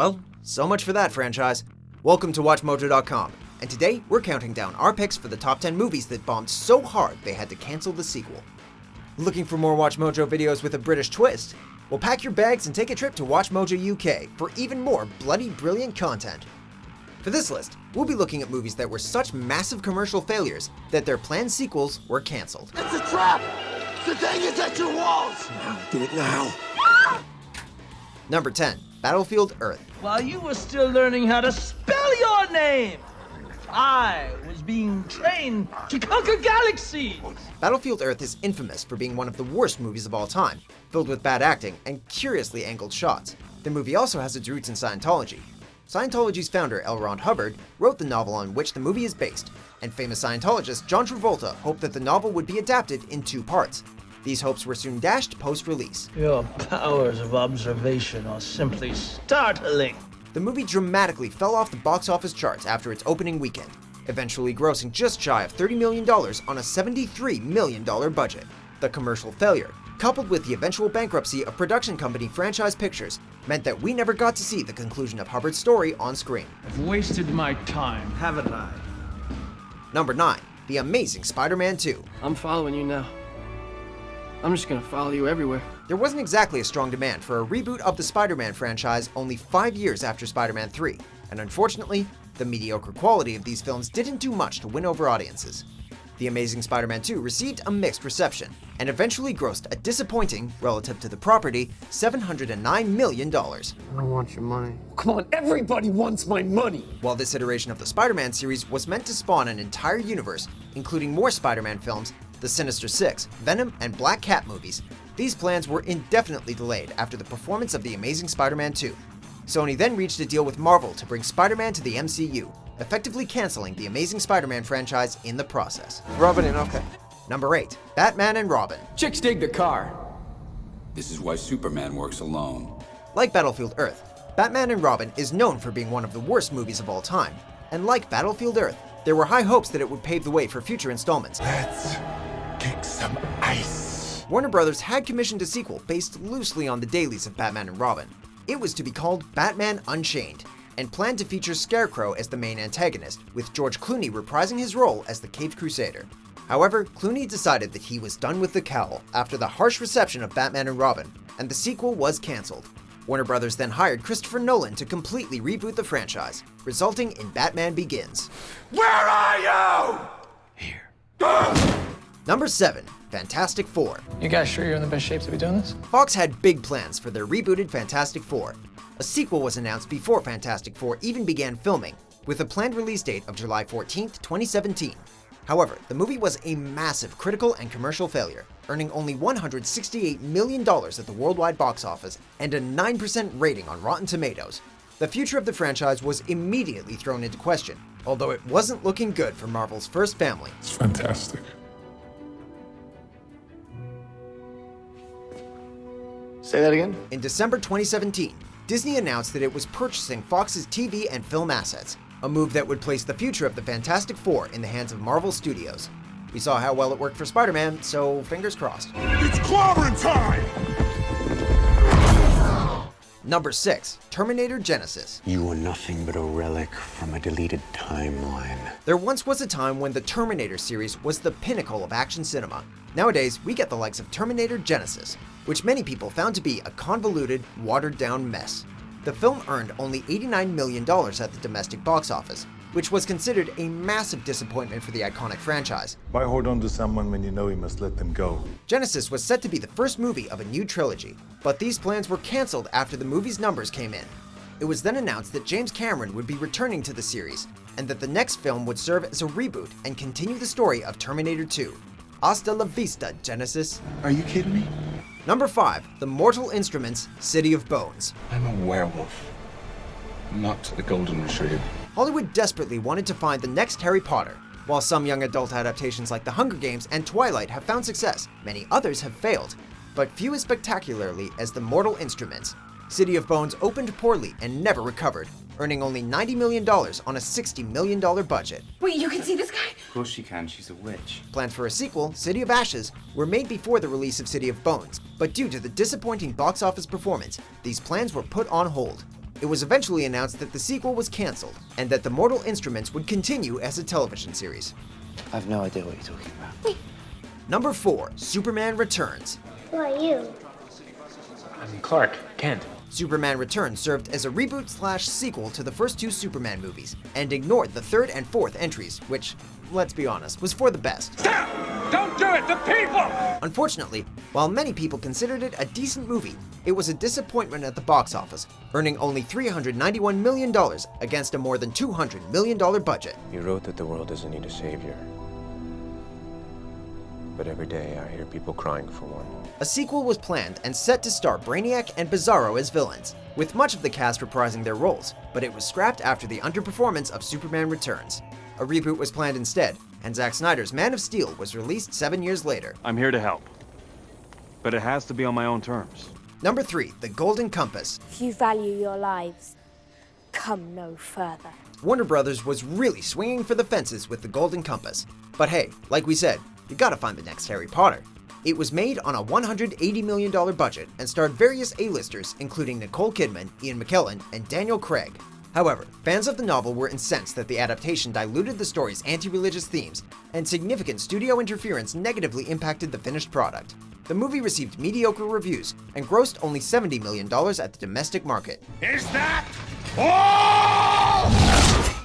Well, so much for that franchise. Welcome to WatchMojo.com, and today we're counting down our picks for the top 10 movies that bombed so hard they had to cancel the sequel. Looking for more WatchMojo videos with a British twist? Well, pack your bags and take a trip to WatchMojo UK for even more bloody brilliant content. For this list, we'll be looking at movies that were such massive commercial failures that their planned sequels were cancelled. It's a trap! The thing is at your walls! Now, do it now. Number 10. Battlefield Earth. While you were still learning how to spell your name, I was being trained to conquer galaxies! Battlefield Earth is infamous for being one of the worst movies of all time, filled with bad acting and curiously angled shots. The movie also has its roots in Scientology. Scientology's founder, L. Ron Hubbard, wrote the novel on which the movie is based, and famous Scientologist John Travolta hoped that the novel would be adapted in 2 parts. These hopes were soon dashed post-release. Your powers of observation are simply startling. The movie dramatically fell off the box office charts after its opening weekend, eventually grossing just shy of $30 million on a $73 million budget. The commercial failure, coupled with the eventual bankruptcy of production company Franchise Pictures, meant that we never got to see the conclusion of Hubbard's story on screen. I've wasted my time, haven't I? Number 9. The Amazing SpiderMan 2. I'm following you now. I'm just gonna follow you everywhere. There wasn't exactly a strong demand for a reboot of the Spider-Man franchise only 5 years after Spider-Man 3, and unfortunately, the mediocre quality of these films didn't do much to win over audiences. The Amazing Spider-Man 2 received a mixed reception, and eventually grossed a disappointing, relative to the property, $709 million. I don't want your money. Come on, everybody wants my money! While this iteration of the Spider-Man series was meant to spawn an entire universe, including more Spider-Man films, the Sinister Six, Venom, and Black Cat movies, these plans were indefinitely delayed after the performance of The Amazing Spider-Man 2. Sony then reached a deal with Marvel to bring Spider-Man to the MCU, effectively canceling the Amazing Spider-Man franchise in the process. Rub it in, okay. Number 8. Batman and Robin. Chicks dig the car. This is why Superman works alone. Like Battlefield Earth, Batman and Robin is known for being one of the worst movies of all time, and like Battlefield Earth, there were high hopes that it would pave the way for future installments. Let's kick some ice. Warner Brothers had commissioned a sequel based loosely on the dailies of Batman and Robin. It was to be called Batman Unchained, and planned to feature Scarecrow as the main antagonist, with George Clooney reprising his role as the Caped Crusader. However, Clooney decided that he was done with the cowl after the harsh reception of Batman and Robin, and the sequel was cancelled. Warner Brothers then hired Christopher Nolan to completely reboot the franchise, resulting in Batman Begins. Where are you? Here. Number 7. Fantastic Four. You guys sure you're in the best shape to be doing this? Fox had big plans for their rebooted Fantastic Four. A sequel was announced before Fantastic Four even began filming, with a planned release date of July 14, 2017. However, the movie was a massive critical and commercial failure, earning only $168 million at the worldwide box office and a 9% rating on Rotten Tomatoes. The future of the franchise was immediately thrown into question, although it wasn't looking good for Marvel's first family. It's fantastic. Say that again? In December 2017, Disney announced that it was purchasing Fox's TV and film assets, a move that would place the future of the Fantastic Four in the hands of Marvel Studios. We saw how well it worked for Spider-Man, so fingers crossed. It's clobbering time! Number 6. Terminator Genisys. You are nothing but a relic from a deleted timeline. There once was a time when the Terminator series was the pinnacle of action cinema. Nowadays, we get the likes of Terminator Genisys, which many people found to be a convoluted, watered-down mess. The film earned only $89 million at the domestic box office, which was considered a massive disappointment for the iconic franchise. Why hold on to someone when you know you must let them go? Genisys was set to be the first movie of a new trilogy, but these plans were cancelled after the movie's numbers came in. It was then announced that James Cameron would be returning to the series, and that the next film would serve as a reboot and continue the story of Terminator 2. Hasta la vista, Genisys. Are you kidding me? Number 5. The Mortal Instruments, City of Bones. I'm a werewolf, not the golden retriever. Hollywood desperately wanted to find the next Harry Potter. While some young adult adaptations like The Hunger Games and Twilight have found success, many others have failed, but few as spectacularly as The Mortal Instruments. City of Bones opened poorly and never recovered, earning only $90 million on a $60 million budget. Wait, you can see this guy? Of course she can, she's a witch. Plans for a sequel, City of Ashes, were made before the release of City of Bones, but due to the disappointing box office performance, these plans were put on hold. it was eventually announced that the sequel was cancelled, and that the Mortal Instruments would continue as a television series. I have no idea what you're talking about. Number 4, Superman Returns. Who are you? I'm Clark Kent. Superman Returns served as a reboot/sequel to the first 2 Superman movies, and ignored the 3rd and 4th entries, which, let's be honest, was for the best. Stop! Don't do it! The people! Unfortunately, while many people considered it a decent movie, it was a disappointment at the box office, earning only $391 million against a more than $200 million budget. You wrote that the world doesn't need a savior. But every day I hear people crying for one. A sequel was planned and set to star Brainiac and Bizarro as villains, with much of the cast reprising their roles, but it was scrapped after the underperformance of Superman Returns. A reboot was planned instead, and Zack Snyder's Man of Steel was released 7 years later. I'm here to help, but it has to be on my own terms. Number 3, The Golden Compass. If you value your lives, come no further. Warner Brothers was really swinging for the fences with The Golden Compass. But hey, like we said, you gotta find the next Harry Potter. It was made on a $180 million budget and starred various A-listers, including Nicole Kidman, Ian McKellen, and Daniel Craig. However, fans of the novel were incensed that the adaptation diluted the story's anti-religious themes, and significant studio interference negatively impacted the finished product. The movie received mediocre reviews and grossed only $70 million at the domestic market. Is that all?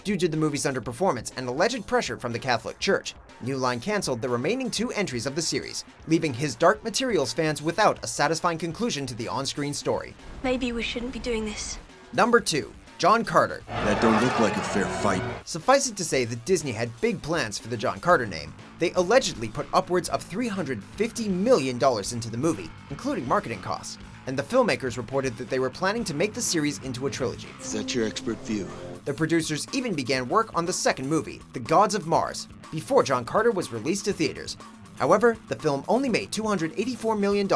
Due to the movie's underperformance and alleged pressure from the Catholic Church, New Line canceled the remaining 2 entries of the series, leaving His Dark Materials fans without a satisfying conclusion to the on-screen story. Maybe we shouldn't be doing this. Number 2, John Carter. That don't look like a fair fight. Suffice it to say that Disney had big plans for the John Carter name. They allegedly put upwards of $350 million into the movie, including marketing costs, and the filmmakers reported that they were planning to make the series into a trilogy. Is that your expert view? The producers even began work on the second movie, The Gods of Mars, before John Carter was released to theaters. However, the film only made $284 million,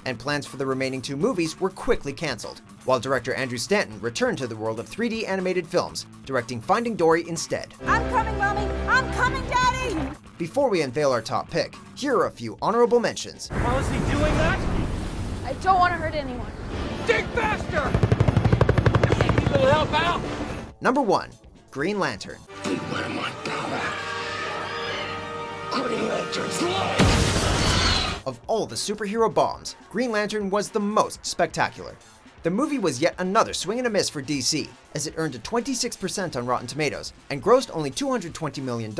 and plans for the remaining 2 movies were quickly cancelled, while director Andrew Stanton returned to the world of 3D animated films, directing Finding Dory instead. I'm coming, Mommy! I'm coming, Daddy! Before we unveil our top pick, here are a few honorable mentions. How is he doing that? I don't want to hurt anyone. Dig faster! Need a little help out? Number 1, Green Lantern. Beware my power. Green Lantern's life! Of all the superhero bombs, Green Lantern was the most spectacular. The movie was yet another swing and a miss for DC, as it earned a 26% on Rotten Tomatoes and grossed only $220 million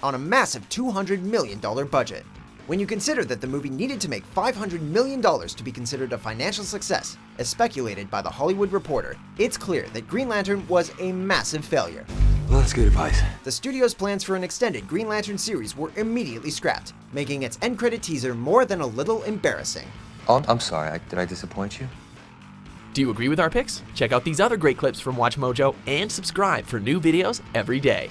on a massive $200 million budget. When you consider that the movie needed to make $500 million to be considered a financial success, as speculated by The Hollywood Reporter, it's clear that Green Lantern was a massive failure. Well, that's good advice. The studio's plans for an extended Green Lantern series were immediately scrapped, making its end credit teaser more than a little embarrassing. Oh, I'm sorry, did I disappoint you? Do you agree with our picks? Check out these other great clips from WatchMojo and subscribe for new videos every day.